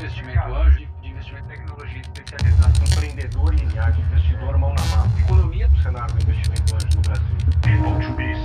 investimento anjo, de investimento em tecnologia, especialização, empreendedor linear, de investidor mão na massa. Economia do cenário do investimento anjo no Brasil. People to Biz.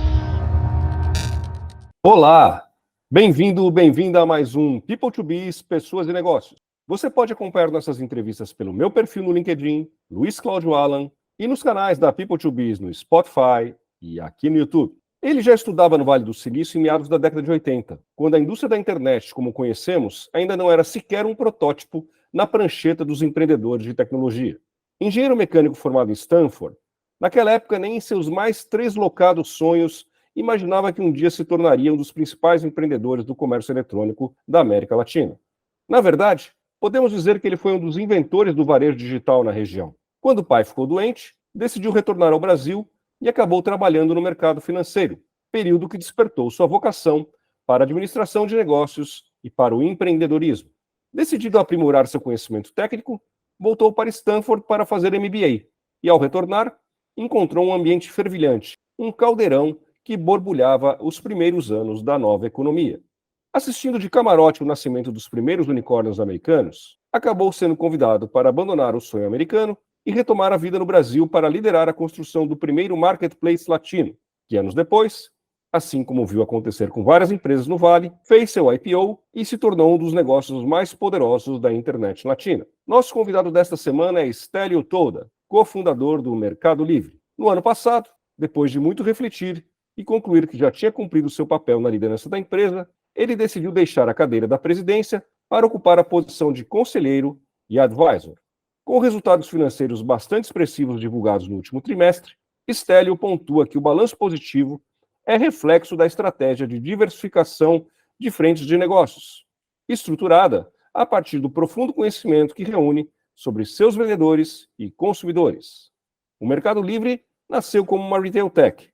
Olá! Bem-vindo, bem-vinda a mais um People to Biz, Pessoas e Negócios. Você pode acompanhar nossas entrevistas pelo meu perfil no LinkedIn, Luiz Cláudio Alan, e nos canais da People to Biz no Spotify e aqui no YouTube. Ele já estudava no Vale do Silício em meados da década de 80, quando a indústria da internet, como conhecemos, ainda não era sequer um protótipo na prancheta dos empreendedores de tecnologia. Engenheiro mecânico formado em Stanford, naquela época nem em seus mais treslocados sonhos imaginava que um dia se tornaria um dos principais empreendedores do comércio eletrônico da América Latina. Na verdade, podemos dizer que ele foi um dos inventores do varejo digital na região. Quando o pai ficou doente, decidiu retornar ao Brasil e acabou trabalhando no mercado financeiro, período que despertou sua vocação para a administração de negócios e para o empreendedorismo. Decidido a aprimorar seu conhecimento técnico, voltou para Stanford para fazer MBA e, ao retornar, encontrou um ambiente fervilhante, um caldeirão que borbulhava os primeiros anos da nova economia. Assistindo de camarote o nascimento dos primeiros unicórnios americanos, acabou sendo convidado para abandonar o sonho americano e retomar a vida no Brasil para liderar a construção do primeiro marketplace latino, que anos depois, assim como viu acontecer com várias empresas no Vale, fez seu IPO e se tornou um dos negócios mais poderosos da internet latina. Nosso convidado desta semana é Stélio Toda, cofundador do Mercado Livre. No ano passado, depois de muito refletir e concluir que já tinha cumprido seu papel na liderança da empresa, ele decidiu deixar a cadeira da presidência para ocupar a posição de conselheiro e advisor. Com resultados financeiros bastante expressivos divulgados no último trimestre, Stélio pontua que o balanço positivo é reflexo da estratégia de diversificação de frentes de negócios, estruturada a partir do profundo conhecimento que reúne sobre seus vendedores e consumidores. O Mercado Livre nasceu como uma retail tech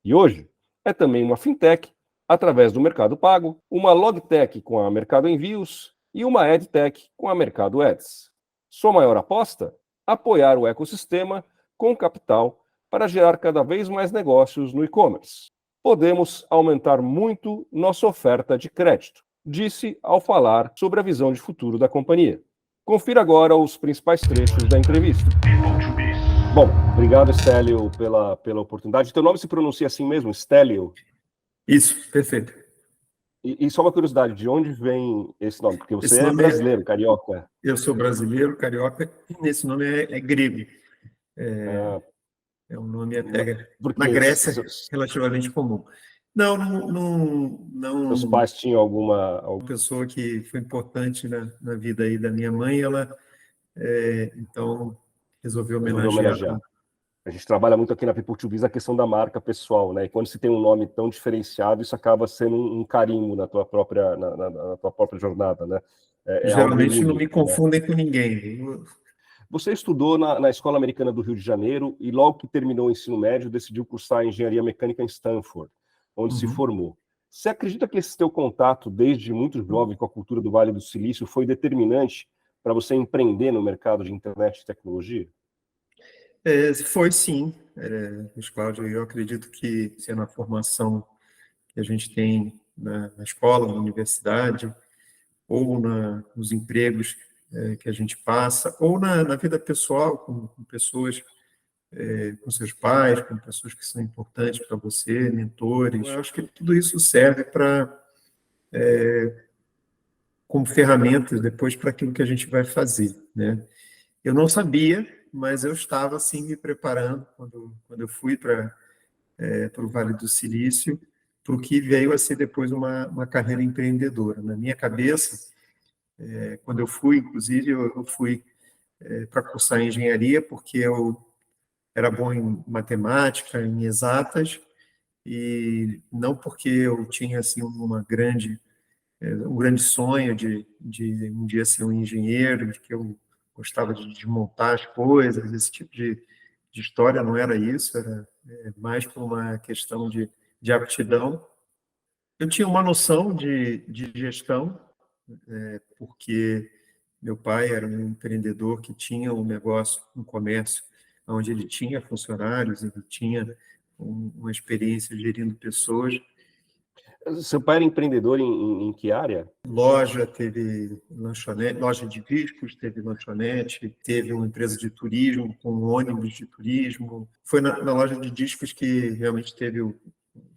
e hoje é também uma fintech através do Mercado Pago, uma logtech com a Mercado Envios e uma edtech com a Mercado Ads. Sua maior aposta? Apoiar o ecossistema com capital para gerar cada vez mais negócios no e-commerce. Podemos aumentar muito nossa oferta de crédito, disse ao falar sobre a visão de futuro da companhia. Confira agora os principais trechos da entrevista. Bom, obrigado, Stélio, pela oportunidade. Teu nome se pronuncia assim mesmo, Stélio? Isso, perfeito. E só uma curiosidade, de onde vem esse nome? Porque você é nome brasileiro, carioca. Eu sou brasileiro, carioca, e esse nome é grego. É um nome até na Grécia relativamente comum. Não. Seus pais tinham alguma pessoa que foi importante na vida aí da minha mãe, ela então resolveu homenagear. A gente trabalha muito aqui na People to Biz a questão da marca pessoal, né? E quando se tem um nome tão diferenciado, isso acaba sendo um carimbo na tua própria, na tua própria jornada, né? Geralmente não me confundem com ninguém. Você estudou na Escola Americana do Rio de Janeiro e logo que terminou o ensino médio decidiu cursar Engenharia Mecânica em Stanford, onde se formou. Você acredita que esse teu contato desde muito jovem com a cultura do Vale do Silício foi determinante para você empreender no mercado de internet e tecnologia? Foi sim, Luiz Cláudio. Eu acredito que se é na formação que a gente tem na escola, na universidade, ou nos empregos que a gente passa, ou na vida pessoal, com pessoas, com seus pais, com pessoas que são importantes para você, mentores. Eu acho que tudo isso serve como ferramentas depois para aquilo que a gente vai fazer, né? Eu não sabia, mas eu estava assim me preparando quando eu fui para o Vale do Silício, para o que veio a ser depois uma carreira empreendedora. Na minha cabeça, quando eu fui, inclusive, eu fui para cursar engenharia, porque eu era bom em matemática, em exatas, e não porque eu tinha assim um grande sonho de um dia ser um engenheiro, de que eu gostava de desmontar as coisas, esse tipo de história. Não era isso, era mais por uma questão de aptidão. Eu tinha uma noção de gestão, porque meu pai era um empreendedor que tinha um negócio, um comércio, onde ele tinha funcionários, ele tinha uma experiência gerindo pessoas. Seu pai era empreendedor em que área? Loja, teve lanchonete, loja de discos, teve lanchonete, teve uma empresa de turismo, com ônibus de turismo. Foi na loja de discos que realmente teve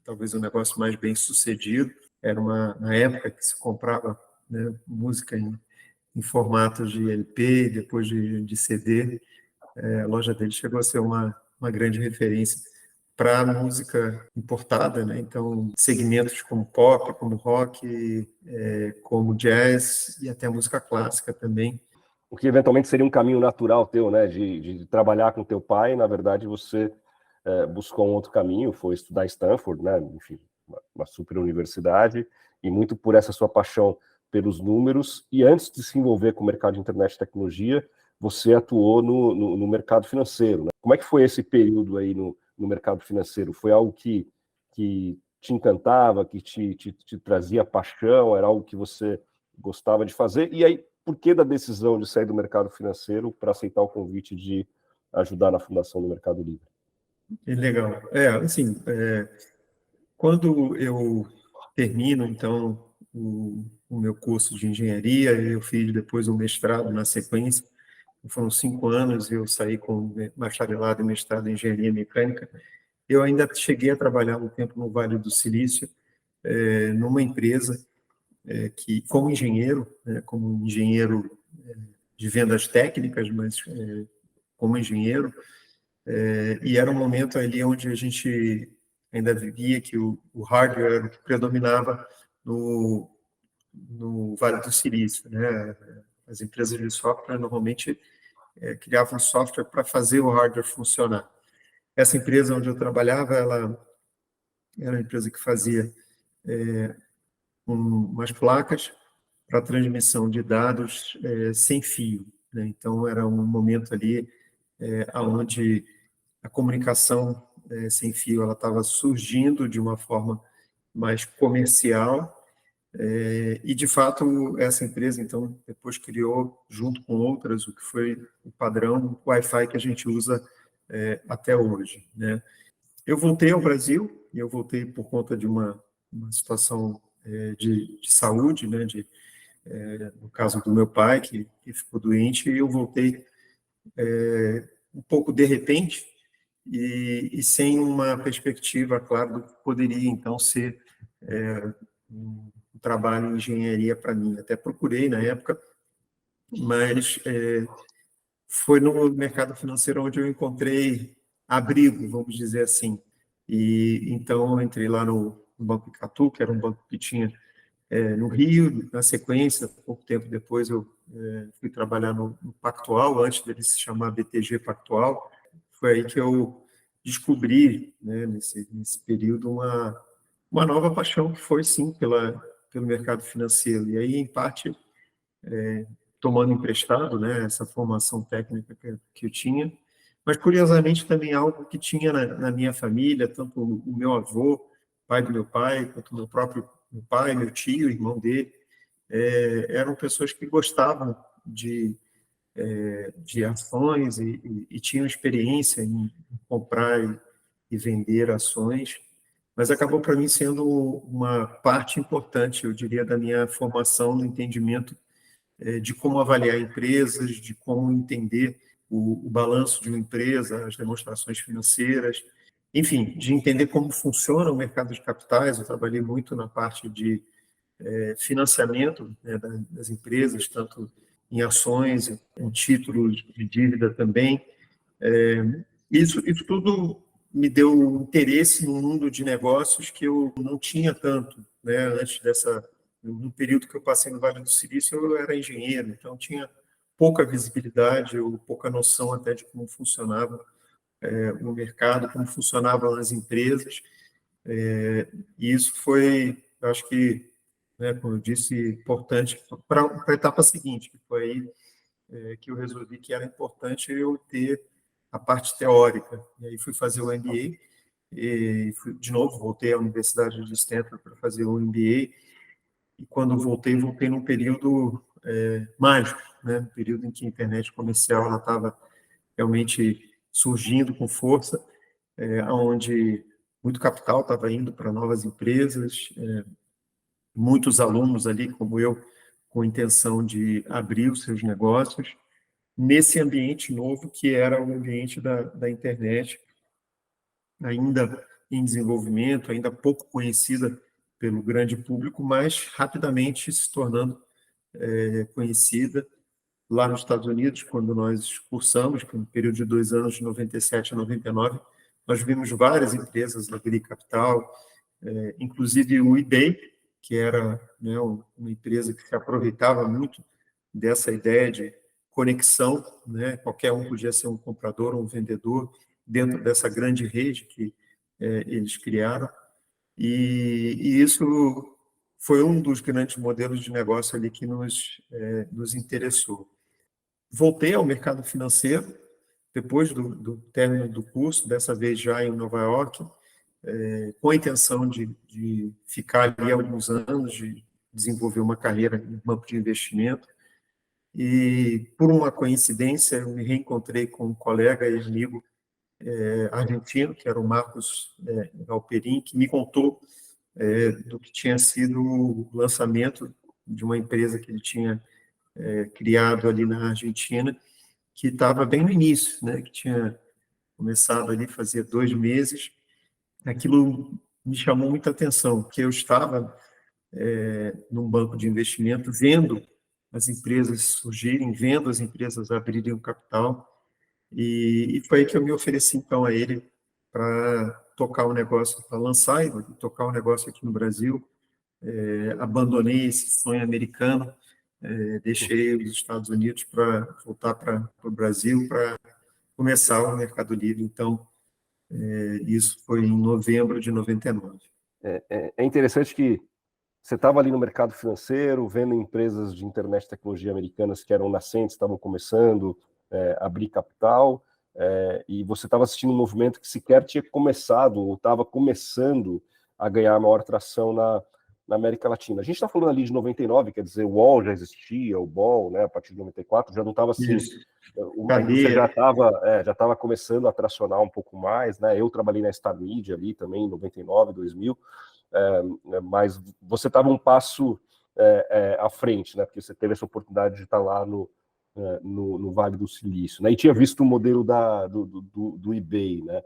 talvez o negócio mais bem sucedido. Era na época que se comprava, né, música em formatos de LP e depois de CD. A loja dele chegou a ser uma grande referência para a música importada, né? Então, segmentos como pop, como rock, como jazz e até música clássica também. O que eventualmente seria um caminho natural teu, né, de trabalhar com teu pai, na verdade você buscou um outro caminho, foi estudar em Stanford, né, enfim, uma super universidade, e muito por essa sua paixão pelos números, e antes de se envolver com o mercado de internet e tecnologia, você atuou no mercado financeiro, né? Como é que foi esse período aí no mercado financeiro? Foi algo que te encantava, que te trazia paixão, era algo que você gostava de fazer? E aí, por que da decisão de sair do mercado financeiro para aceitar o convite de ajudar na fundação do Mercado Livre? Legal. Assim, quando eu termino, então, o meu curso de engenharia, eu fiz depois o mestrado na sequência, foram 5 anos, eu saí com bacharelado e mestrado em engenharia mecânica. Eu ainda cheguei a trabalhar um tempo no Vale do Silício, numa empresa que, como engenheiro de vendas técnicas, mas como engenheiro, e era um momento ali onde a gente ainda via que o hardware era o que predominava no Vale do Silício, né? As empresas de software normalmente criavam software para fazer o hardware funcionar. Essa empresa onde eu trabalhava, ela era uma empresa que fazia umas placas para transmissão de dados sem fio, né? Então, era um momento ali onde a comunicação sem fio ela estava surgindo de uma forma mais comercial e, de fato, essa empresa, então, depois criou, junto com outras, o que foi o padrão Wi-Fi que a gente usa até hoje, né? Eu voltei ao Brasil, e eu voltei por conta de uma situação de saúde, né? No caso do meu pai, que ficou doente, e eu voltei um pouco de repente e sem uma perspectiva, claro, do que poderia, então, ser um trabalho em engenharia para mim. Até procurei na época, mas foi no mercado financeiro onde eu encontrei abrigo, vamos dizer assim. E então eu entrei lá no Banco Icatu, que era um banco que tinha no Rio. Na sequência, pouco tempo depois, eu fui trabalhar no Pactual, antes dele se chamar BTG Pactual. Foi aí que eu descobri, né, nesse período, uma nova paixão que foi, sim, pelo mercado financeiro. E aí, em parte, tomando emprestado, né, essa formação técnica que eu tinha, mas, curiosamente, também algo que tinha na minha família, tanto o meu avô, pai do meu pai, quanto o meu pai, meu tio, irmão dele, eram pessoas que gostavam de ações e tinham experiência em comprar e vender ações, mas acabou para mim sendo uma parte importante, eu diria, da minha formação no entendimento de como avaliar empresas, de como entender o balanço de uma empresa, as demonstrações financeiras, enfim, de entender como funciona o mercado de capitais. Eu trabalhei muito na parte de financiamento, né, das empresas, tanto em ações, em títulos de dívida também. Isso tudo me deu interesse no mundo de negócios que eu não tinha tanto, né, antes no período que eu passei no Vale do Silício, eu era engenheiro, então tinha pouca visibilidade ou pouca noção até de como funcionava o mercado, como funcionavam as empresas. E isso foi, eu acho que, né, como eu disse, importante para a etapa seguinte, que foi aí que eu resolvi que era importante eu ter a parte teórica. E aí fui fazer o MBA, e de novo voltei à Universidade de Stanford para fazer o MBA, e quando voltei num período mágico, né? Um período em que a internet comercial estava realmente surgindo com força, onde muito capital estava indo para novas empresas, muitos alunos ali, como eu, com intenção de abrir os seus negócios, nesse ambiente novo que era o ambiente da internet, ainda em desenvolvimento, ainda pouco conhecida pelo grande público, mas rapidamente se tornando conhecida. Lá nos Estados Unidos, quando nós cursamos, no período de 2 anos, de 97 a 99, nós vimos várias empresas da Gri Capital, inclusive o eBay, que era, né, uma empresa que se aproveitava muito dessa ideia de conexão, né? Qualquer um podia ser um comprador ou um vendedor dentro dessa grande rede que eles criaram. E isso foi um dos grandes modelos de negócio ali que nos interessou. Voltei ao mercado financeiro depois do término do curso, dessa vez já em Nova York, com a intenção de ficar ali alguns anos, de desenvolver uma carreira em banco de investimento. E, por uma coincidência, eu me reencontrei com um colega e amigo argentino, que era o Marcos Galperin, que me contou do que tinha sido o lançamento de uma empresa que ele tinha criado ali na Argentina, que estava bem no início, né? Que tinha começado ali fazia 2 meses. Aquilo me chamou muita atenção, porque eu estava num banco de investimento, vendo as empresas surgirem, vendo as empresas abrirem o capital, e foi aí que eu me ofereci, então, a ele para tocar o negócio, para lançar e tocar o negócio aqui no Brasil. Abandonei esse sonho americano, deixei os Estados Unidos para voltar para o Brasil, para começar o Mercado Livre. Então, isso foi em novembro de 99. É interessante que você estava ali no mercado financeiro, vendo empresas de internet e tecnologia americanas que eram nascentes, estavam começando a abrir capital, e você estava assistindo um movimento que sequer tinha começado, ou estava começando a ganhar maior tração na América Latina. A gente está falando ali de 99, quer dizer, o UOL já existia, o BOL, né, a partir de 94, já não estava assim... A indústria já estava começando a tracionar um pouco mais, né? Eu trabalhei na Star Media ali também, em 99, 2000, mas você estava um passo à frente, né? Porque você teve essa oportunidade de estar lá no Vale do Silício, né? E tinha visto o modelo do eBay, né?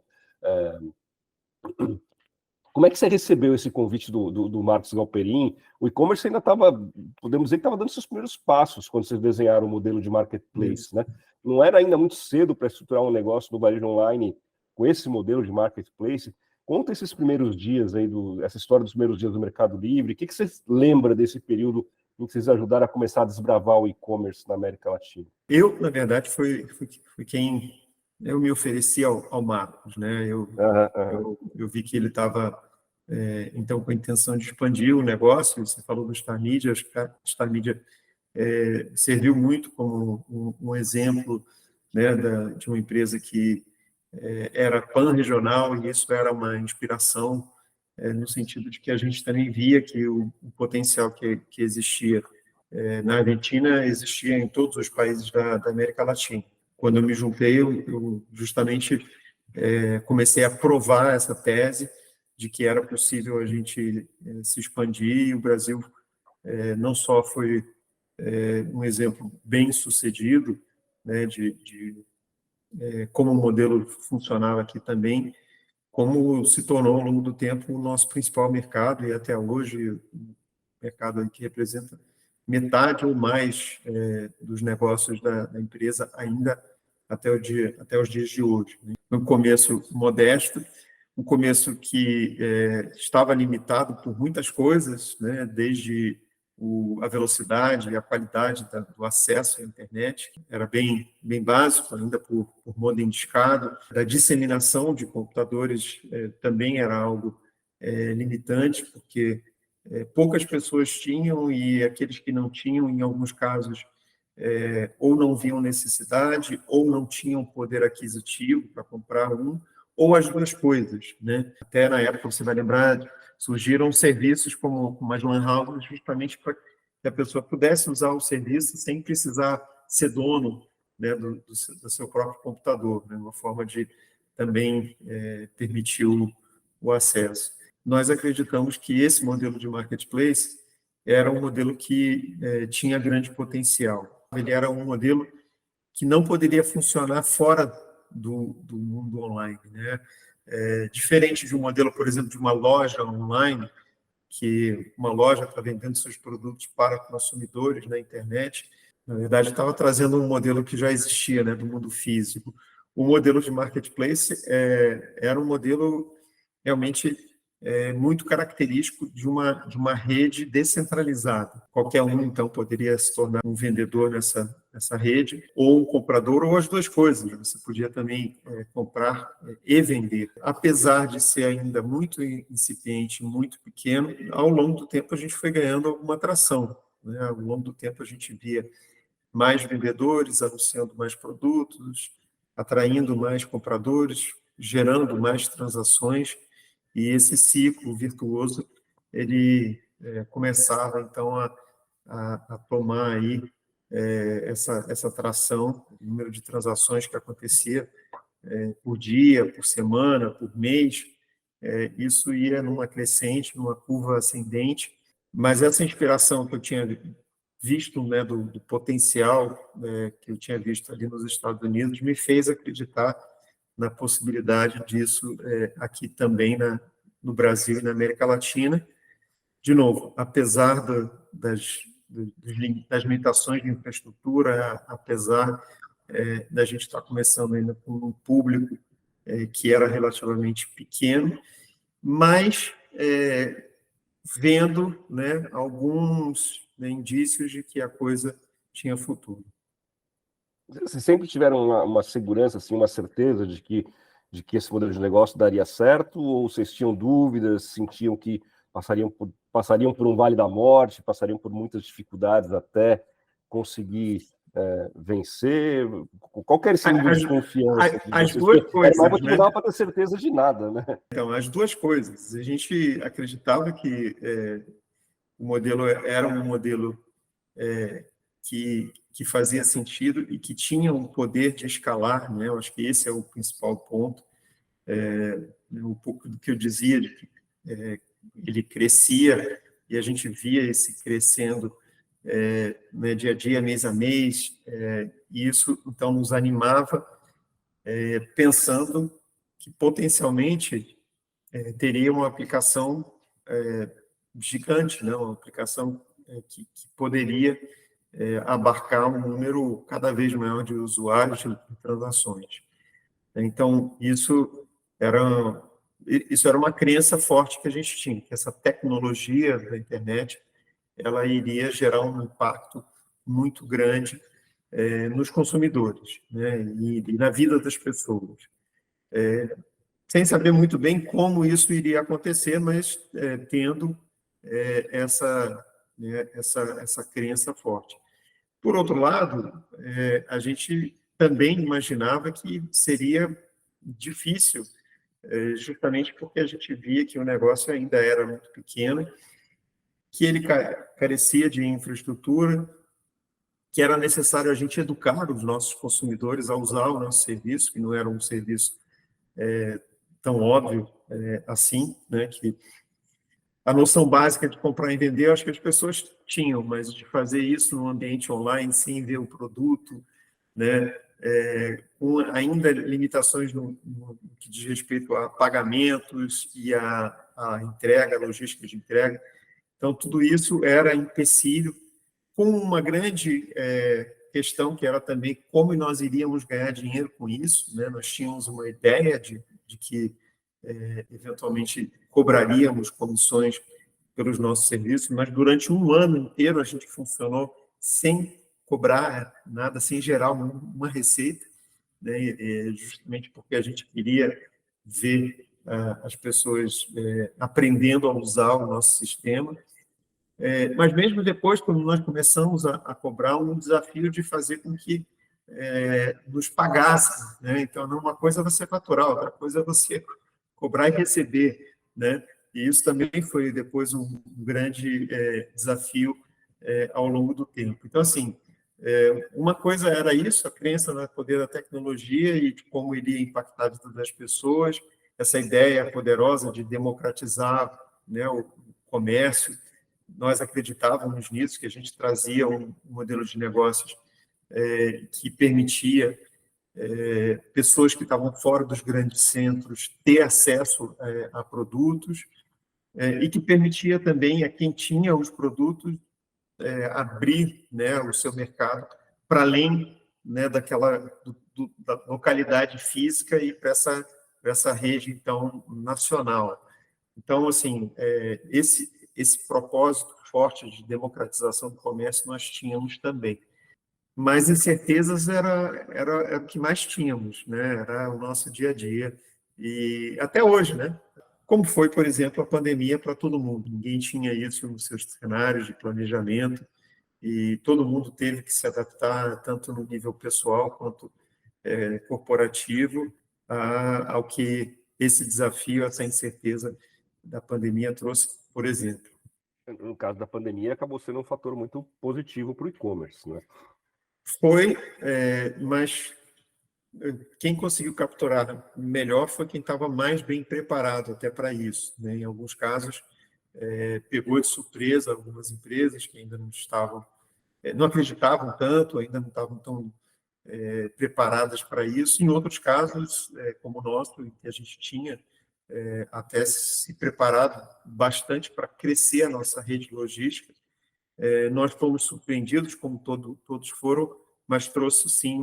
Como é que você recebeu esse convite do Marcos Galperin? O e-commerce ainda estava, podemos dizer que estava dando seus primeiros passos quando vocês desenharam o modelo de marketplace, né? Não era ainda muito cedo para estruturar um negócio no varejo online com esse modelo de marketplace. Conta esses primeiros dias aí, essa história dos primeiros dias do Mercado Livre. O que você lembra desse período em que vocês ajudaram a começar a desbravar o e-commerce na América Latina? Eu, na verdade, fui quem eu me ofereci ao Marcos, né? Eu vi que ele estava, então, com a intenção de expandir o negócio. Você falou do Star Media, acho que a Star Media serviu muito como um exemplo, né, de uma empresa que era pan-regional, e isso era uma inspiração no sentido de que a gente também via que o potencial que existia na Argentina existia em todos os países da América Latina. Quando eu me juntei, eu justamente comecei a provar essa tese de que era possível a gente se expandir, e o Brasil não só foi um exemplo bem sucedido, né, de como o modelo funcionava aqui também, como se tornou ao longo do tempo o nosso principal mercado, e até hoje o mercado que representa metade ou mais dos negócios da empresa ainda até os dias de hoje. Um começo modesto, um começo que estava limitado por muitas coisas, né, desde a velocidade e a qualidade do acesso à internet, era bem básico, ainda por modem discado. A disseminação de computadores também era algo limitante, porque poucas pessoas tinham, e aqueles que não tinham, em alguns casos, ou não viam necessidade, ou não tinham poder aquisitivo para comprar um, ou as duas coisas, né? Até na época, você vai lembrar, surgiram serviços como as lan houses, justamente para que a pessoa pudesse usar o serviço sem precisar ser dono, né, do seu próprio computador, né? Uma forma de também permitir o acesso. Nós acreditamos que esse modelo de marketplace era um modelo que tinha grande potencial. Ele era um modelo que não poderia funcionar fora do mundo online, né? Diferente de um modelo, por exemplo, de uma loja online, que uma loja está vendendo seus produtos para consumidores na internet, na verdade, estava trazendo um modelo que já existia, né, do mundo físico. O modelo de marketplace era um modelo realmente muito característico de uma rede descentralizada. Qualquer um, então, poderia se tornar um vendedor nessa rede, ou um comprador, ou as duas coisas. Você podia também comprar e vender. Apesar de ser ainda muito incipiente, muito pequeno, ao longo do tempo a gente foi ganhando alguma atração, né? Ao longo do tempo a gente via mais vendedores anunciando mais produtos, atraindo mais compradores, gerando mais transações, e esse ciclo virtuoso ele começava então a tomar aí essa atração, o número de transações que acontecia por dia, por semana, por mês, isso ia numa crescente, numa curva ascendente, mas essa inspiração que eu tinha visto, né, do potencial que eu tinha visto ali nos Estados Unidos, me fez acreditar na possibilidade disso aqui também no Brasil e na América Latina. De novo, apesar das limitações de infraestrutura, apesar da gente estar começando ainda com um público que era relativamente pequeno, mas vendo, né, alguns indícios de que a coisa tinha futuro. Vocês sempre tiveram uma segurança, assim, uma certeza de que esse modelo de negócio daria certo, ou vocês tinham dúvidas, sentiam que passariam por um vale da morte, passariam por muitas dificuldades até conseguir vencer? Qual que era esse nível de confiança? As duas coisas, mas não né? dava para ter certeza de nada, né? Então, as duas coisas. A gente acreditava que o modelo era um modelo que fazia sentido e que tinha um poder de escalar, né? Eu acho que esse é o principal ponto. Um pouco do que eu dizia, de que ele crescia e a gente via esse crescendo né, dia a dia, mês a mês, e isso, então, nos animava, pensando que, potencialmente, teria uma aplicação gigante, né? Uma aplicação que poderia abarcar um número cada vez maior de usuários, de transações. Então, isso era uma crença forte que a gente tinha, que essa tecnologia da internet ela iria gerar um impacto muito grande nos consumidores, né, e na vida das pessoas. Sem saber muito bem como isso iria acontecer, mas tendo essa crença forte. Por outro lado, a gente também imaginava que seria difícil, justamente porque a gente via que o negócio ainda era muito pequeno, que ele carecia de infraestrutura, que era necessário a gente educar os nossos consumidores a usar o nosso serviço, que não era um serviço tão óbvio assim, né, que a noção básica de comprar e vender, eu acho que as pessoas tinham, mas de fazer isso no ambiente online, sem ver o produto, né, com ainda limitações no que diz respeito a pagamentos e a entrega, a logística de entrega. Então, tudo isso era empecilho, com uma grande questão que era também como nós iríamos ganhar dinheiro com isso, né? Nós tínhamos uma ideia de que, eventualmente, cobraríamos comissões pelos nossos serviços, mas durante um ano inteiro a gente funcionou sem cobrar nada, sem gerar uma receita, né? Justamente porque a gente queria ver as pessoas aprendendo a usar o nosso sistema. Mas mesmo depois, quando nós começamos a cobrar, um desafio de fazer com que nos pagassem, né? Então, uma coisa é você faturar, outra coisa é você cobrar e receber, né? E isso também foi depois um grande desafio ao longo do tempo. Então, assim, uma coisa era isso, a crença no poder da tecnologia e de como iria impactar a vida das pessoas, essa ideia poderosa de democratizar, né, o comércio. Nós acreditávamos nisso, que a gente trazia um modelo de negócios que permitia pessoas que estavam fora dos grandes centros ter acesso a produtos e que permitia também a quem tinha os produtos abrir, né, o seu mercado para além, né, da localidade física e para essa rede, então, nacional. Então, assim, esse propósito forte de democratização do comércio nós tínhamos também. Mas incertezas era o que mais tínhamos, né? Era o nosso dia a dia. E até hoje, né? Como foi, por exemplo, a pandemia para todo mundo. Ninguém tinha isso nos seus cenários de planejamento e todo mundo teve que se adaptar, tanto no nível pessoal quanto corporativo, ao que esse desafio, essa incerteza da pandemia trouxe, por exemplo. No caso da pandemia, acabou sendo um fator muito positivo para o e-commerce, né? Foi, mas quem conseguiu capturar melhor foi quem estava mais bem preparado até para isso, né? Em alguns casos, pegou de surpresa algumas empresas que ainda não estavam, não acreditavam tanto, ainda não estavam tão preparadas para isso. Em outros casos, como o nosso, em que a gente tinha até se preparado bastante para crescer a nossa rede logística, nós fomos surpreendidos, como todos foram, mas trouxe, sim,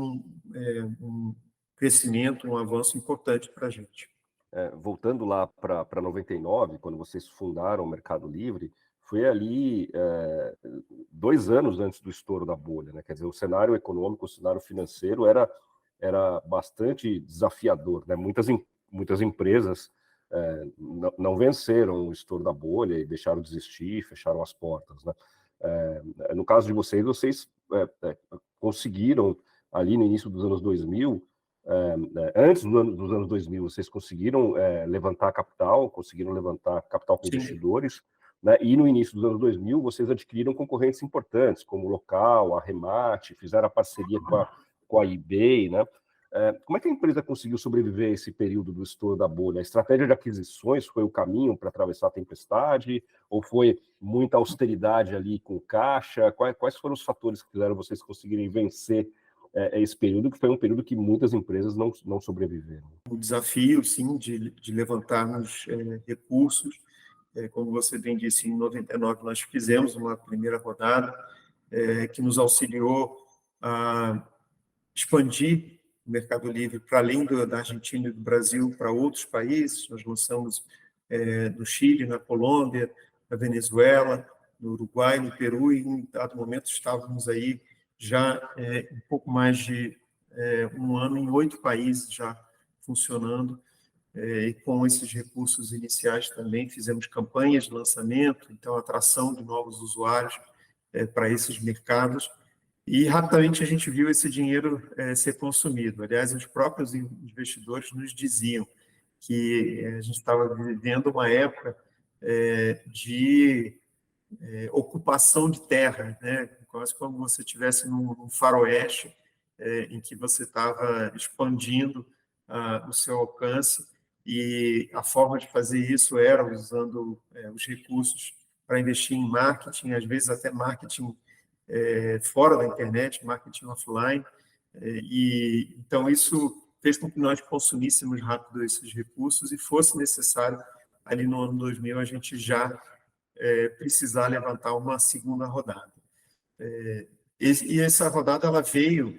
um crescimento, um avanço importante para a gente. Voltando lá para 99, quando vocês fundaram o Mercado Livre, foi ali 2 anos antes do estouro da bolha, né? Quer dizer, o cenário econômico, o cenário financeiro era bastante desafiador, né? Muitas empresas não venceram o estouro da bolha e deixaram de existir, fecharam as portas, né? No caso de vocês conseguiram, ali no início dos anos 2000, antes dos anos 2000, vocês conseguiram levantar capital com investidores, né? E no início dos anos 2000, vocês adquiriram concorrentes importantes, como o Local, a Remate, fizeram a parceria com a eBay, né? Como é que a empresa conseguiu sobreviver a esse período do estouro da bolha? A estratégia de aquisições foi o caminho para atravessar a tempestade? Ou foi muita austeridade ali com caixa? Quais foram os fatores que fizeram vocês conseguirem vencer esse período, que foi um período que muitas empresas não sobreviveram? O desafio, sim, de levantarmos recursos. Como você bem disse, em 99 nós fizemos uma primeira rodada que nos auxiliou a expandir o Mercado Livre para além da Argentina e do Brasil, para outros países. Nós lançamos no Chile, na Colômbia, na Venezuela, no Uruguai, no Peru, e em dado momento estávamos aí já um pouco mais de um ano em 8 países já funcionando, e com esses recursos iniciais também fizemos campanhas de lançamento, então atração de novos usuários para esses mercados, e rapidamente a gente viu esse dinheiro ser consumido. Aliás, os próprios investidores nos diziam que a gente estava vivendo uma época de ocupação de terra, né? Quase como você estivesse num faroeste em que você estava expandindo o seu alcance, e a forma de fazer isso era usando os recursos para investir em marketing, às vezes até marketing fora da internet, marketing offline, e então isso fez com que nós consumíssemos rápido esses recursos e fosse necessário, ali no ano 2000, a gente já precisar levantar uma segunda rodada. E essa rodada ela veio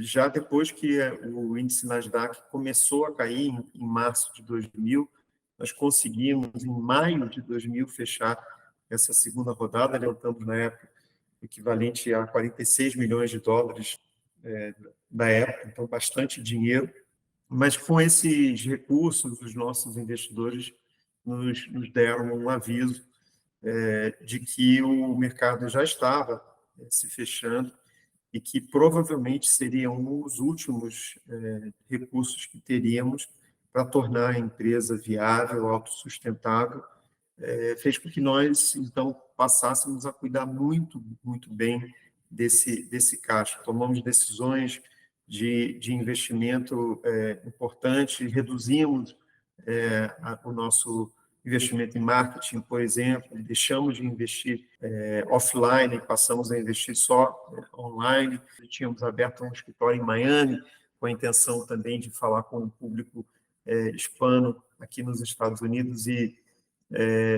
já depois que o índice Nasdaq começou a cair em março de 2000, nós conseguimos, em maio de 2000, fechar essa segunda rodada, levantamos na época equivalente a 46 milhões de dólares na época, então bastante dinheiro, mas com esses recursos, os nossos investidores nos deram um aviso de que o mercado já estava se fechando e que provavelmente seriam os últimos recursos que teríamos para tornar a empresa viável, autossustentável, fez com que nós, então, passássemos a cuidar muito, muito bem desse caixa. Tomamos decisões de investimento importante, reduzimos o nosso investimento em marketing, por exemplo, deixamos de investir offline e passamos a investir só online. Tínhamos aberto um escritório em Miami, com a intenção também de falar com o público hispano aqui nos Estados Unidos, e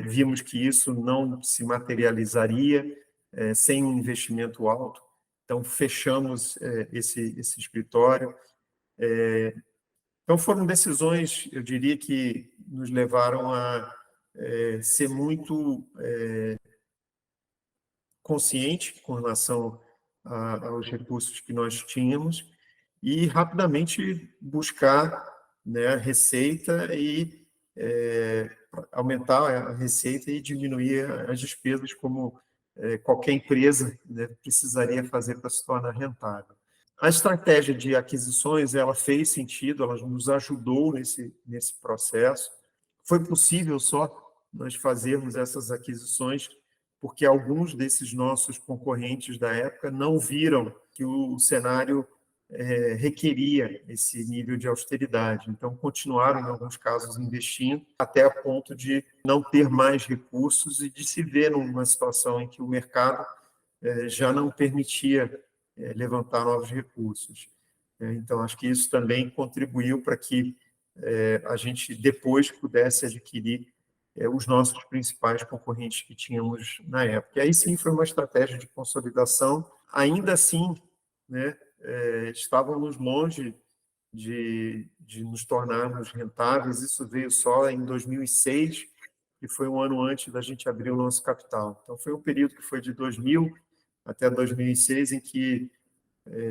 vimos que isso não se materializaria sem um investimento alto. Então, fechamos esse escritório. Então, foram decisões, eu diria, que nos levaram a ser muito consciente com relação aos recursos que nós tínhamos e rapidamente buscar, né, receita e aumentar a receita e diminuir as despesas, como qualquer empresa, né, precisaria fazer para se tornar rentável. A estratégia de aquisições, ela fez sentido, ela nos ajudou nesse processo. Foi possível só nós fazermos essas aquisições porque alguns desses nossos concorrentes da época não viram que o cenário requeria esse nível de austeridade. Então, continuaram, em alguns casos, investindo, até a ponto de não ter mais recursos e de se ver numa situação em que o mercado já não permitia levantar novos recursos. Então, acho que isso também contribuiu para que a gente depois pudesse adquirir os nossos principais concorrentes que tínhamos na época. E aí sim foi uma estratégia de consolidação. Ainda assim, né, estávamos longe de nos tornarmos rentáveis. Isso veio só em 2006, que foi um ano antes da gente abrir o nosso capital. Então, foi um período que foi de 2000 até 2006, em que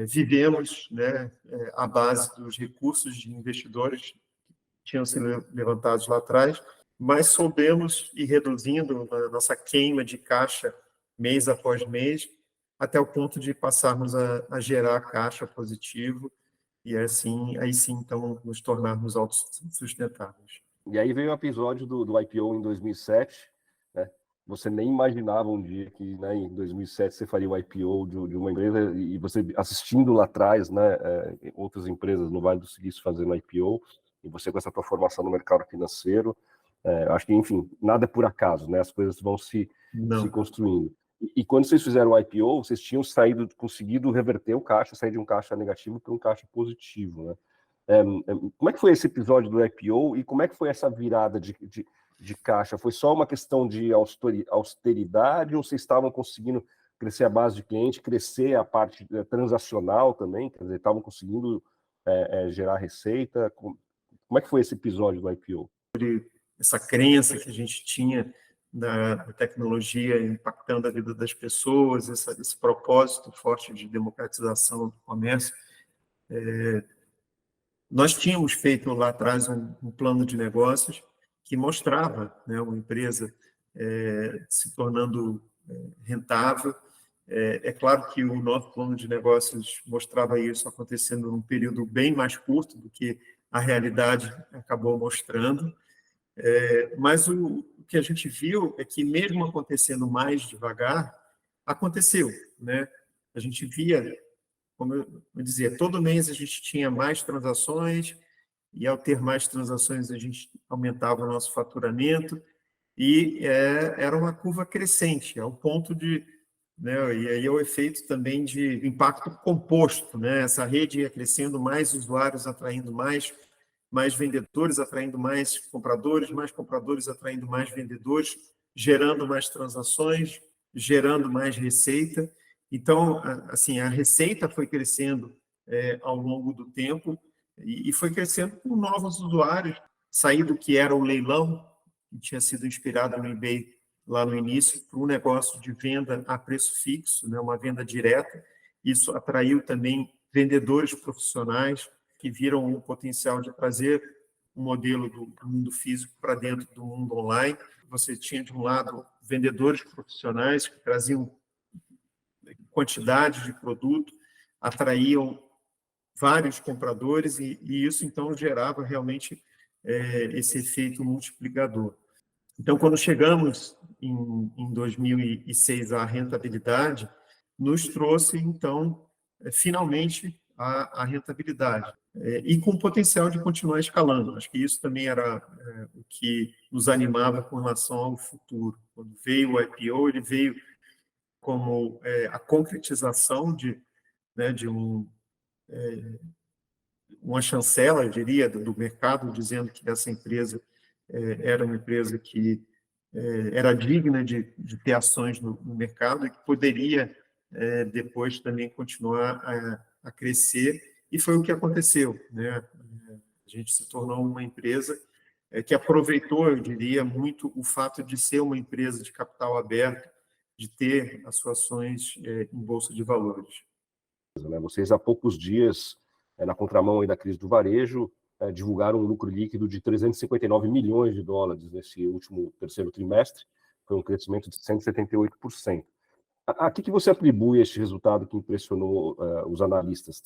vivemos, né, à base dos recursos de investidores que tinham sido levantados lá atrás, mas soubemos ir reduzindo a nossa queima de caixa mês após mês, até o ponto de passarmos a gerar caixa positivo e assim, aí sim, então, nos tornarmos autossustentáveis. E aí veio o episódio do IPO em 2007, né? Você nem imaginava um dia que, né, em 2007 você faria o IPO de uma empresa, e você assistindo lá atrás, né, outras empresas no Vale do Silício fazendo IPO, e você com essa tua formação no mercado financeiro. Acho que, enfim, nada é por acaso, né? As coisas vão se construindo. E quando vocês fizeram o IPO, vocês tinham conseguido reverter o caixa, sair de um caixa negativo para um caixa positivo, né? Como é que foi esse episódio do IPO e como é que foi essa virada de caixa? Foi só uma questão de austeridade ou vocês estavam conseguindo crescer a base de cliente, crescer a parte transacional também? Quer dizer, estavam conseguindo gerar receita? Como é que foi esse episódio do IPO? Essa crença que a gente tinha da tecnologia impactando a vida das pessoas, esse propósito forte de democratização do comércio. Nós tínhamos feito lá atrás um plano de negócios que mostrava, né, uma empresa se tornando rentável. É claro que o nosso plano de negócios mostrava isso acontecendo num período bem mais curto do que a realidade acabou mostrando. Mas o que a gente viu é que, mesmo acontecendo mais devagar, aconteceu, né? A gente via, como eu dizia, todo mês a gente tinha mais transações, e ao ter mais transações a gente aumentava o nosso faturamento, e era uma curva crescente, ao ponto de, né, e aí é o efeito também de impacto composto, né? Essa rede ia crescendo, mais usuários atraindo mais vendedores atraindo mais compradores atraindo mais vendedores, gerando mais transações, gerando mais receita. Então, assim, a receita foi crescendo ao longo do tempo e foi crescendo com novos usuários, sair do que era o leilão, que tinha sido inspirado no eBay lá no início, para um negócio de venda a preço fixo, né, uma venda direta. Isso atraiu também vendedores profissionais, que viram o potencial de trazer um modelo do mundo físico para dentro do mundo online. Você tinha, de um lado, vendedores profissionais que traziam quantidade de produto, atraíam vários compradores, e isso, então, gerava realmente esse efeito multiplicador. Então, quando chegamos em 2006 à rentabilidade, nos trouxe, então, finalmente, à rentabilidade. E com potencial de continuar escalando. Acho que isso também era o que nos animava com relação ao futuro. Quando veio o IPO, ele veio como a concretização de uma chancela, eu diria, do mercado, dizendo que essa empresa era uma empresa que era digna de ter ações no mercado e que poderia depois também continuar a crescer, e foi o que aconteceu, né? A gente se tornou uma empresa que aproveitou, eu diria, muito o fato de ser uma empresa de capital aberto, de ter as suas ações em bolsa de valores. Vocês, há poucos dias, na contramão aí da crise do varejo, divulgaram um lucro líquido de 359 milhões de dólares nesse último terceiro trimestre, foi um crescimento de 178%. A que você atribui este resultado que impressionou os analistas?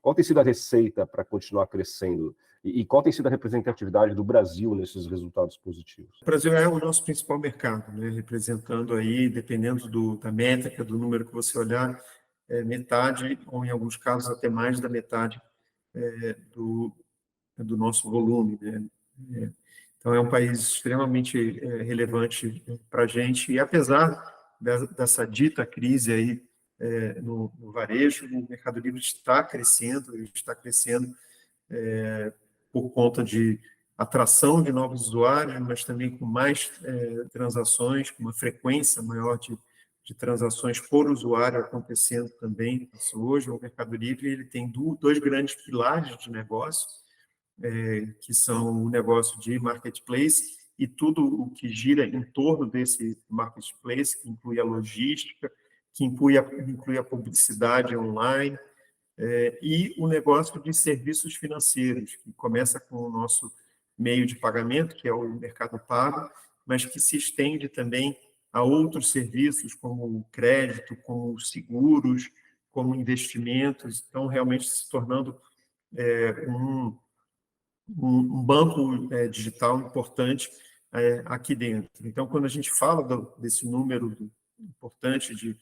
Qual tem sido a receita para continuar crescendo? E qual tem sido a representatividade do Brasil nesses resultados positivos? O Brasil é o nosso principal mercado, né? Representando aí, dependendo da métrica, do número que você olhar, metade, ou em alguns casos até mais da metade do nosso volume, né? Então, é um país extremamente relevante para a gente, e apesar dessa dita crise aí no varejo, o Mercado Livre está crescendo por conta de atração de novos usuários, mas também com mais transações, com uma frequência maior de transações por usuário acontecendo também. Hoje, o Mercado Livre ele tem dois grandes pilares de negócio, que são o negócio de marketplace e tudo o que gira em torno desse marketplace, que inclui a logística, que inclui a publicidade online, e o negócio de serviços financeiros, que começa com o nosso meio de pagamento, que é o Mercado Pago, mas que se estende também a outros serviços, como crédito, como seguros, como investimentos, então realmente se tornando um banco digital importante aqui dentro. Então, quando a gente fala desse número importante de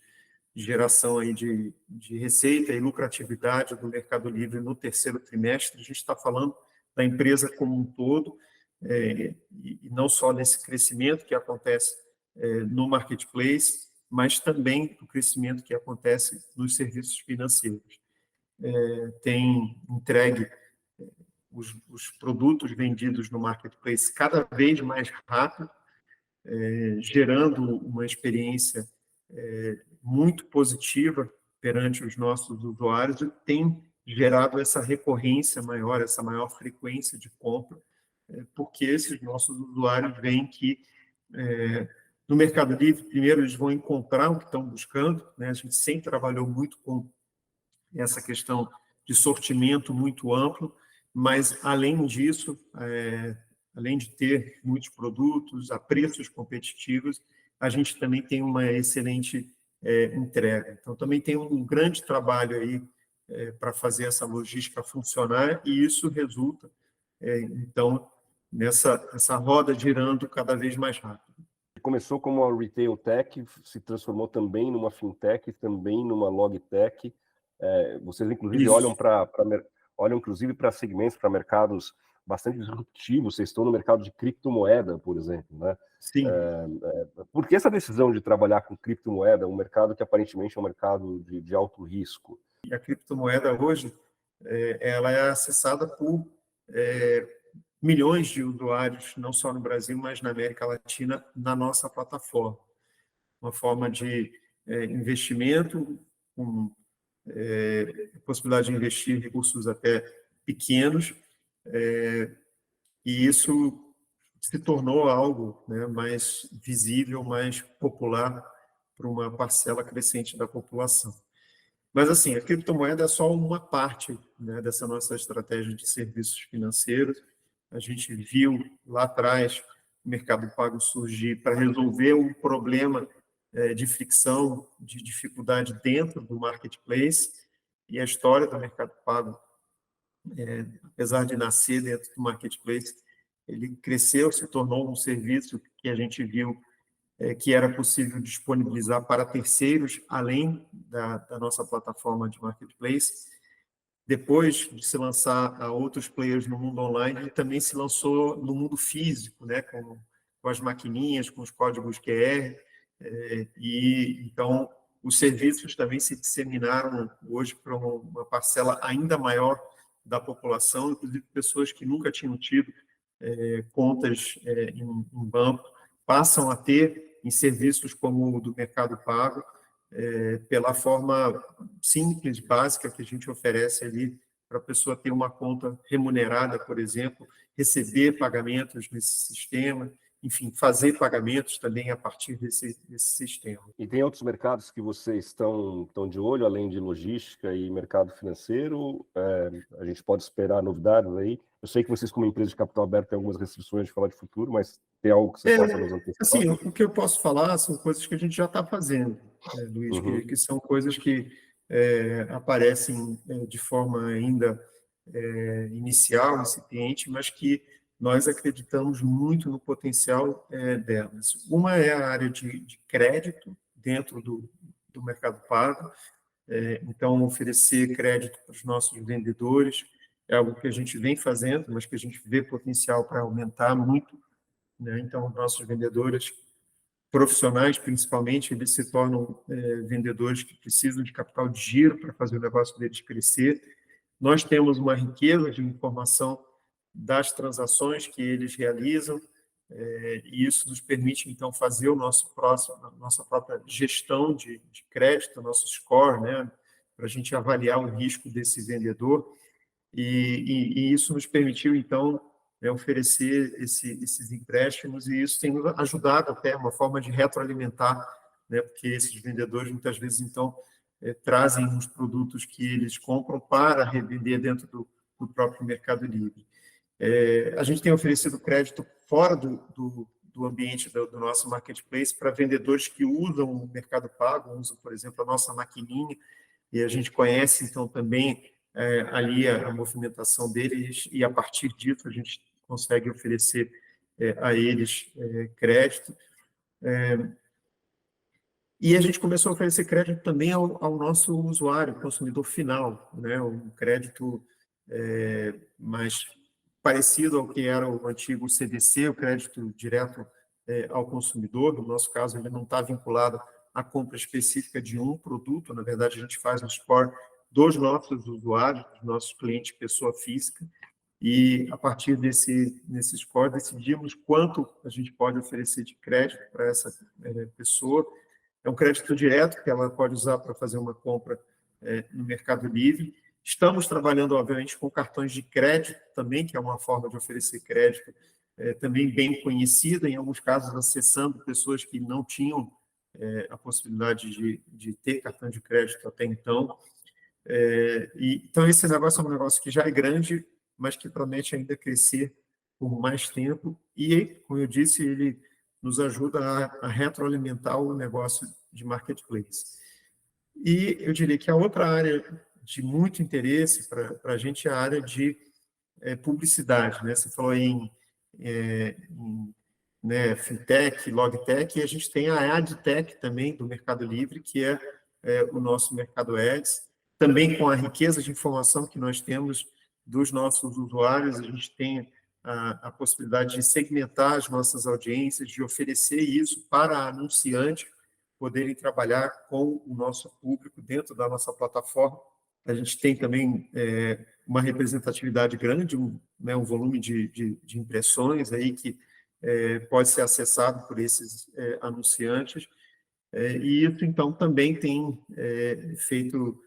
geração aí de receita e lucratividade do Mercado Livre no terceiro trimestre, a gente está falando da empresa como um todo, e não só desse crescimento que acontece no marketplace, mas também do crescimento que acontece nos serviços financeiros. Tem entregue os produtos vendidos no marketplace cada vez mais rápido, gerando uma experiência muito positiva perante os nossos usuários, e tem gerado essa recorrência maior, essa maior frequência de compra, porque esses nossos usuários veem que no Mercado Livre, primeiro, eles vão encontrar o que estão buscando, né? A gente sempre trabalhou muito com essa questão de sortimento muito amplo, mas, além disso, além de ter muitos produtos a preços competitivos, a gente também tem uma excelente entrega. Então, também tem um grande trabalho aí para fazer essa logística funcionar, e isso resulta, então, nessa roda girando cada vez mais rápido. Começou como uma retail tech, se transformou também numa fintech, também numa logtech. Vocês, inclusive, olham inclusive para segmentos, para mercados bastante disruptivos. Vocês estão no mercado de criptomoeda, por exemplo, né? Sim. Por que essa decisão de trabalhar com criptomoeda, um mercado que aparentemente é um mercado de alto risco? E a criptomoeda hoje, ela é acessada por milhões de usuários, não só no Brasil, mas na América Latina, na nossa plataforma. Uma forma de investimento, com possibilidade de investir recursos até pequenos, e isso se tornou algo, né, mais visível, mais popular para uma parcela crescente da população. Mas, assim, a criptomoeda é só uma parte, né, dessa nossa estratégia de serviços financeiros. A gente viu lá atrás o Mercado Pago surgir para resolver um problema de fricção, de dificuldade dentro do marketplace, e a história do Mercado Pago, apesar de nascer dentro do marketplace, ele cresceu, se tornou um serviço que a gente viu que era possível disponibilizar para terceiros, além da nossa plataforma de marketplace, depois de se lançar a outros players no mundo online, ele também se lançou no mundo físico, né, com as maquininhas, com os códigos QR, e então os serviços também se disseminaram hoje para uma parcela ainda maior da população, inclusive pessoas que nunca tinham tido contas em banco, passam a ter em serviços como o do Mercado Pago, pela forma simples, básica que a gente oferece ali para a pessoa ter uma conta remunerada, por exemplo, receber pagamentos nesse sistema, enfim, fazer pagamentos também a partir desse sistema. E tem outros mercados que vocês estão de olho, além de logística e mercado financeiro? A gente pode esperar novidades aí? Eu sei que vocês, como empresa de capital aberto, têm algumas restrições de falar de futuro, mas tem algo que você possa nos antecipar? Assim, o que eu posso falar são coisas que a gente já está fazendo, Luiz, que são coisas que aparecem de forma ainda inicial, incipiente, mas que nós acreditamos muito no potencial delas. Uma é a área de crédito dentro do Mercado Pago, então oferecer crédito para os nossos vendedores é algo que a gente vem fazendo, mas que a gente vê potencial para aumentar muito, né? Então, os nossos vendedores profissionais, principalmente, eles se tornam vendedores que precisam de capital de giro para fazer o negócio deles crescer. Nós temos uma riqueza de informação das transações que eles realizam, e isso nos permite, então, fazer a nossa própria gestão de crédito, nosso score, né, para a gente avaliar o risco desse vendedor, e isso nos permitiu, então, oferecer esses empréstimos, e isso tem nos ajudado até, uma forma de retroalimentar, né, porque esses vendedores, muitas vezes, então, trazem os produtos que eles compram para revender dentro do próprio Mercado Livre. A gente tem oferecido crédito fora do ambiente do nosso marketplace para vendedores que usam o Mercado Pago, usam, por exemplo, a nossa maquininha, e a gente conhece, então, também ali a movimentação deles, e a partir disso a gente consegue oferecer a eles crédito. E a gente começou a oferecer crédito também ao nosso usuário, consumidor final, né? Um crédito mais parecido ao que era o antigo CDC, o crédito direto ao consumidor. No nosso caso, ele não está vinculado à compra específica de um produto. Na verdade, a gente faz um score dos nossos usuários, dos nossos clientes, pessoa física, e a partir nesse score decidimos quanto a gente pode oferecer de crédito para essa pessoa. É um crédito direto que ela pode usar para fazer uma compra no Mercado Livre. Estamos trabalhando, obviamente, com cartões de crédito também, que é uma forma de oferecer crédito também bem conhecida, em alguns casos acessando pessoas que não tinham a possibilidade de ter cartão de crédito até então. Então, esse negócio é um negócio que já é grande, mas que promete ainda crescer por mais tempo. E, como eu disse, ele nos ajuda a retroalimentar o negócio de marketplace. E eu diria que a outra área de muito interesse para a gente é a área de publicidade, né? Você falou em fintech, logtech, e a gente tem a adtech também do Mercado Livre, que é o nosso Mercado Ads, também com a riqueza de informação que nós temos dos nossos usuários. A gente tem a possibilidade de segmentar as nossas audiências, de oferecer isso para anunciantes poderem trabalhar com o nosso público dentro da nossa plataforma. A gente tem também uma representatividade grande, um volume de impressões aí que pode ser acessado por esses anunciantes, e isso, então, também tem feito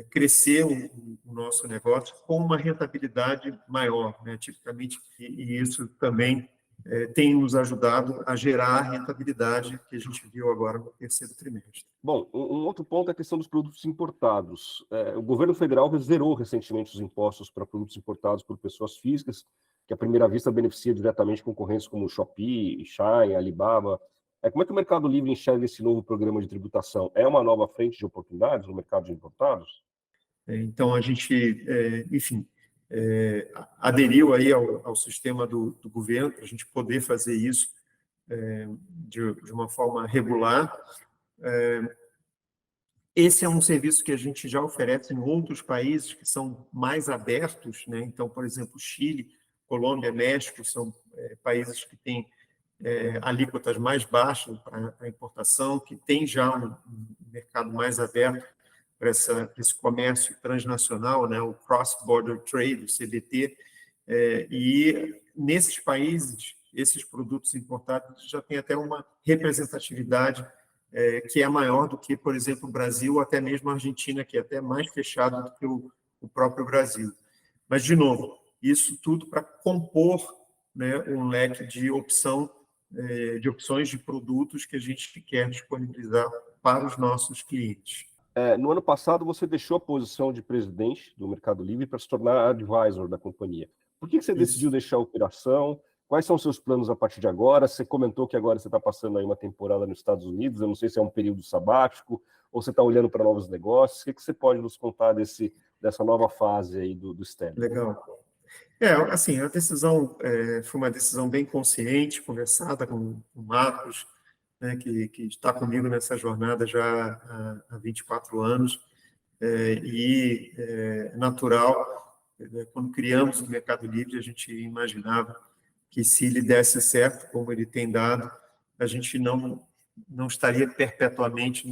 crescer o nosso negócio com uma rentabilidade maior, né? Tipicamente, e isso também tem nos ajudado a gerar a rentabilidade que a gente viu agora no terceiro trimestre. Bom, um outro ponto é a questão dos produtos importados. O governo federal zerou recentemente os impostos para produtos importados por pessoas físicas, que à primeira vista beneficia diretamente concorrentes como Shopee, Shein, Alibaba. Como é que o Mercado Livre enxerga esse novo programa de tributação? É uma nova frente de oportunidades no mercado de importados? Então, a gente, enfim, aderiu aí ao sistema do governo para a gente poder fazer isso de uma forma regular. Esse é um serviço que a gente já oferece em outros países que são mais abertos, né? Então, por exemplo, Chile, Colômbia, México são países que têm alíquotas mais baixas para a importação, que tem já um mercado mais aberto para esse comércio transnacional, né? O Cross-Border Trade, o CBT, e nesses países, esses produtos importados já têm até uma representatividade que é maior do que, por exemplo, o Brasil, ou até mesmo a Argentina, que é até mais fechado do que o próprio Brasil. Mas, de novo, isso tudo para compor, né, um leque de opções de produtos que a gente quer disponibilizar para os nossos clientes. No ano passado, você deixou a posição de presidente do Mercado Livre para se tornar advisor da companhia. Por que você decidiu deixar a operação? Quais são os seus planos a partir de agora? Você comentou que agora você está passando aí uma temporada nos Estados Unidos, eu não sei se é um período sabático, ou você está olhando para novos negócios. O que você pode nos contar dessa nova fase aí do Stellium? Legal. Assim, a decisão foi uma decisão bem consciente, conversada com o Marcos, né, que está comigo nessa jornada já há 24 anos, e natural, quando criamos o Mercado Livre, a gente imaginava que se ele desse certo, como ele tem dado, a gente não estaria perpetuamente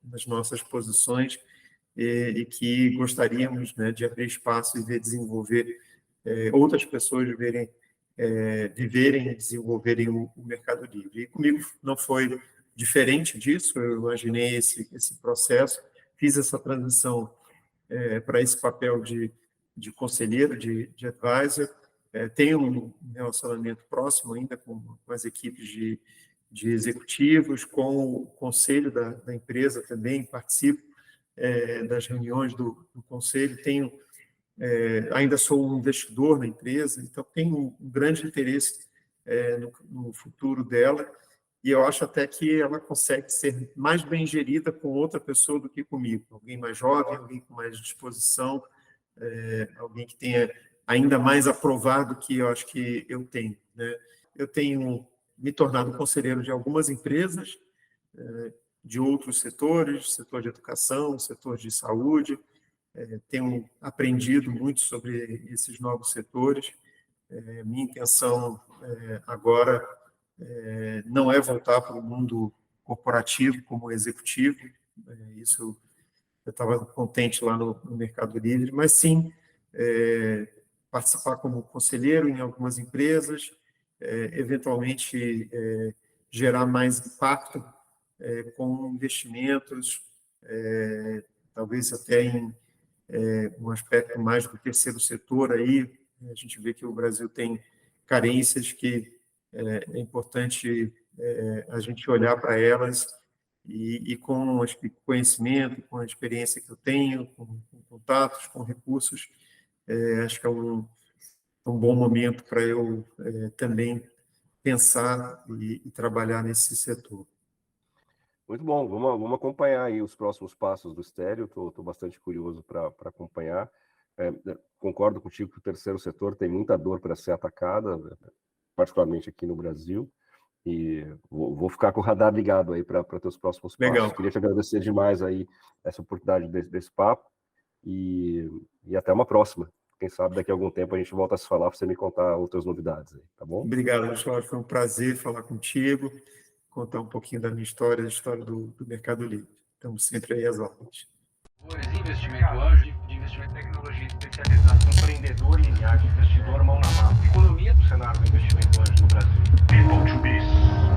nas nossas posições e que gostaríamos, né, de abrir espaço e ver desenvolver outras pessoas viverem e desenvolverem o Mercado Livre. E comigo não foi diferente disso, eu imaginei esse processo, fiz essa transição para esse papel de conselheiro, de advisor, tenho um relacionamento próximo ainda com as equipes de executivos, com o conselho da empresa também, participo das reuniões do conselho, ainda sou um investidor na empresa, então tenho um grande interesse no futuro dela, e eu acho até que ela consegue ser mais bem gerida com outra pessoa do que comigo, alguém mais jovem, alguém com mais disposição, alguém que tenha ainda mais aprovado que eu acho que eu tenho, né? Eu tenho me tornado conselheiro de algumas empresas, de outros setores, setor de educação, setor de saúde, tenho aprendido muito sobre esses novos setores. Minha intenção agora não é voltar para o mundo corporativo como executivo, isso eu estava contente lá no Mercado Livre, mas sim participar como conselheiro em algumas empresas, eventualmente gerar mais impacto com investimentos, talvez até em um aspecto mais do terceiro setor aí. A gente vê que o Brasil tem carências que é importante a gente olhar para elas e com o conhecimento, com a experiência que eu tenho, com contatos, com recursos, acho que é um bom momento para eu também pensar e trabalhar nesse setor. Muito bom, vamos acompanhar aí os próximos passos do Stellium, estou bastante curioso para acompanhar. Concordo contigo que o terceiro setor tem muita dor para ser atacada, particularmente aqui no Brasil, e vou ficar com o radar ligado aí para teus próximos passos. Legal. Queria te agradecer demais aí essa oportunidade desse papo, e até uma próxima. Quem sabe daqui a algum tempo a gente volta a se falar para você me contar outras novidades aí, tá bom? Obrigado, Cláudio, foi um prazer falar contigo, contar um pouquinho da minha história, da história do Mercado Livre. Estamos sempre aí às ordens. Investimento anjo, de investimento em tecnologia, especialização, empreendedor linear, investidor mão na massa. Economia do cenário do investimento anjo no Brasil. People to be.